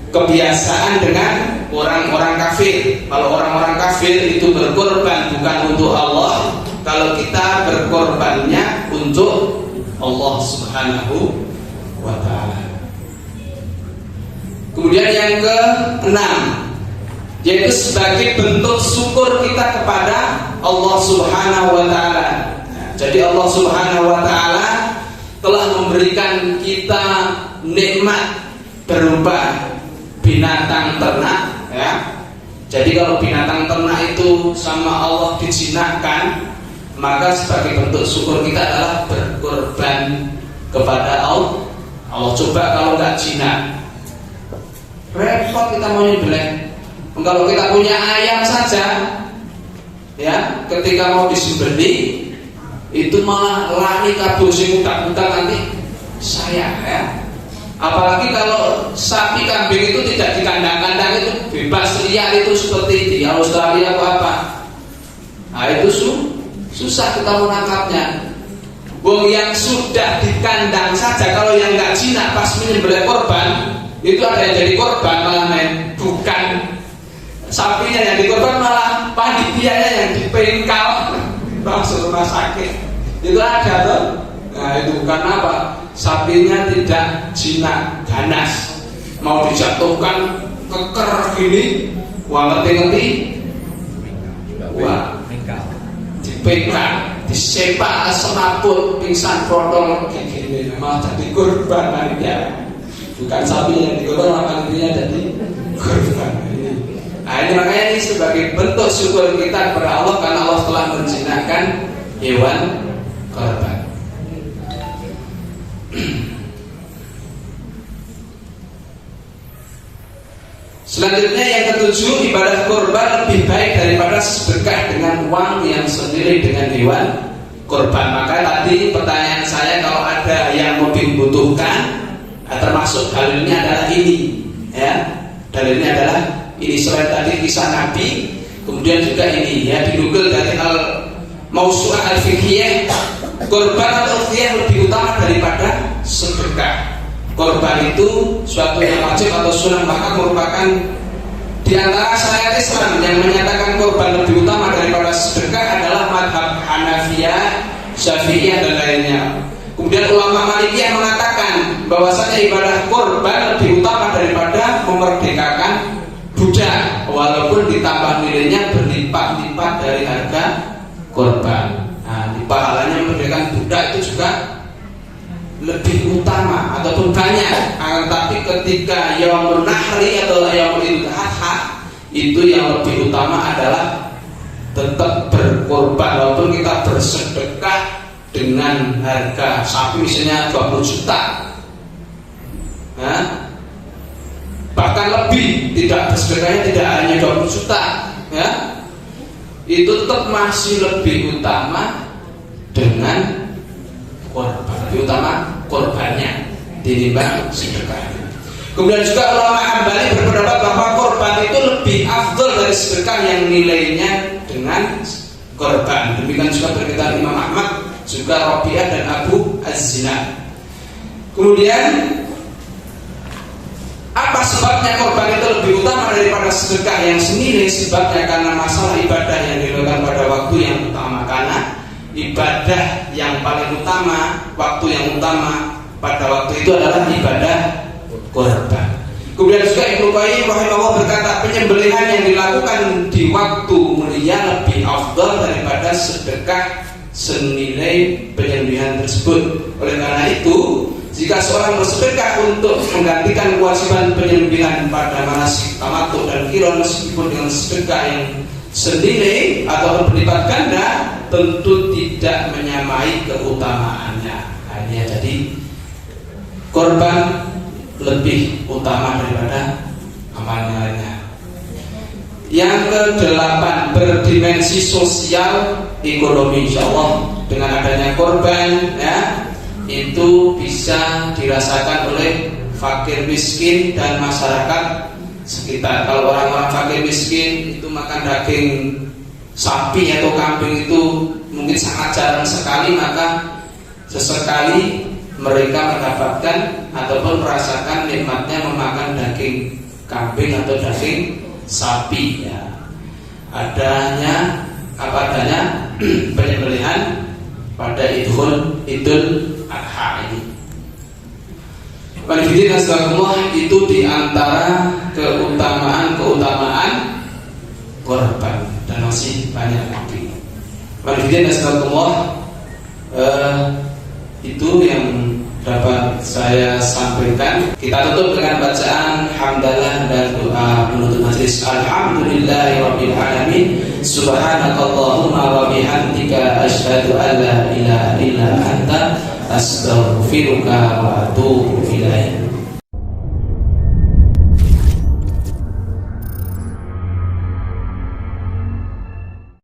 kebiasaan dengan orang-orang kafir. Kalau orang-orang kafir itu berkorban bukan untuk Allah, kalau kita berkorbannya untuk Allah Subhanahu wa ta'ala. Kemudian yang ke-6, yaitu sebagai bentuk syukur kita kepada Allah Subhanahu wa ta'ala. Jadi Allah Subhanahu wa ta'ala telah memberikan kita nikmat berupa binatang ternak, ya. Jadi kalau binatang ternak itu sama Allah dijinakkan, maka sebagai bentuk syukur kita adalah berkorban kepada Allah. Coba kalau nggak jinak, repot kita mau nyembelih. Kalau kita punya ayam saja, ya, ketika mau disembelih itu malah lari kabur si muda-muda nanti sayang, ya. Apalagi kalau sapi kambing itu tidak di kandang-kandang, itu bebas liar, itu seperti di Australia atau apa. Nah itu susah kita menangkapnya. Wong yang sudah di kandang saja, kalau yang nggak jinak pas menyembelih korban, itu ada yang jadi korban malah bukan sapinya yang dikorban, malah panitianya yang dipengkal masuk rumah sakit. Itu ada tuh. Nah itu karena apa? Sapinya tidak jinak, ganas, mau dijatuhkan keker gini, wah ngerti-ngerti, wah dipengkal, disepak semaput, pingsan protol kayak gini, malah jadi korban panitia. Bukan sapi yang dikorban, malah panitianya jadi korban. Nah ini makanya ini sebagai bentuk syukur kita kepada Allah karena Allah telah menjinakkan hewan korban. Selanjutnya yang ketujuh, ibadah korban lebih baik daripada sedekah dengan uang yang senilai dengan hewan korban. Maka tadi pertanyaan saya, kalau ada yang lebih membutuhkan, termasuk dalilnya adalah ini, ya. Dalilnya adalah ini, selain tadi kisah Nabi, kemudian juga ini, ya, dinukil dari Al-Mawsu'ah Al-Fiqhiyah, korban atau udhiyah lebih utama daripada sedekah. Korban itu suatu yang wajib atau sunnah, maka merupakan di antara syariat Islam yang menyatakan korban lebih utama daripada sedekah adalah madhab Hanafiyah, Syafi'iyah dan lainnya. Kemudian ulama Malikiyah mengatakan bahwasanya ibadah korban lebih utama daripada memerdekakan budak, walaupun ditambah nilainya berlipat-lipat dari harga korban. Nah, di pahalanya memerdekakan budak itu juga lebih utama ataupun banyak. Tapi ketika yaumul nahri atau yaumul idul adha, itu yang lebih utama adalah tetap berkorban, walaupun kita bersedekah dengan harga sapi misalnya 20 juta, nah, bahkan lebih, tidak bersedekahnya tidak hanya 20 juta, ya, itu tetap masih lebih utama dengan korban, lebih utama korbannya ditimbang sedekahnya. Kemudian juga ulama Hambali berpendapat bahwa korban itu lebih afdol dari sedekah yang nilainya dengan korban. Demikian juga berkaitan Imam Ahmad, juga Rabi'ah dan Abu Az-Zinad. Kemudian apa sebabnya korban itu lebih utama daripada sedekah yang senilai? Sebabnya karena masalah ibadah yang dilakukan pada waktu yang utama. Karena ibadah yang paling utama, waktu yang utama pada waktu itu adalah ibadah korban. Kemudian juga Ibnu Qayyim rahimahullah berkata, penyembelihan yang dilakukan di waktu mulia lebih afdal daripada sedekah senilai penyembelihan tersebut. Oleh karena itu, jika seorang bersedekah untuk menggantikan kewajiban penyembelihan pada manasik tamattu dan qiran, meskipun dengan sedekah yang senilai atau berlipat ganda, tentu tidak menyamai keutamaannya. Hanya jadi korban lebih utama daripada amalnya. Yang kedelapan, berdimensi sosial ekonomi. Insyaallah dengan adanya korban ya, itu bisa dirasakan oleh fakir miskin dan masyarakat sekitar. Kalau orang-orang fakir miskin itu makan daging sapi atau kambing itu mungkin sangat jarang sekali, maka sesekali mereka mendapatkan ataupun merasakan nikmatnya memakan daging kambing atau daging sapi ya. Adanya penyembelihan pada Idul Adha ini. Walhidin astagfirullah, itu diantara keutamaan korban dan masih banyak lagi. Walhidin astagfirullah, itu yang dapat saya sampaikan. Kita tutup dengan bacaan hamdalah dan doa penutup majelis. Alhamdulillahirabbil alamin. Subhanakallahumma wa bihamdika asyhadu an la ilaha illa anta astaghfiruka wa atubu ilaik.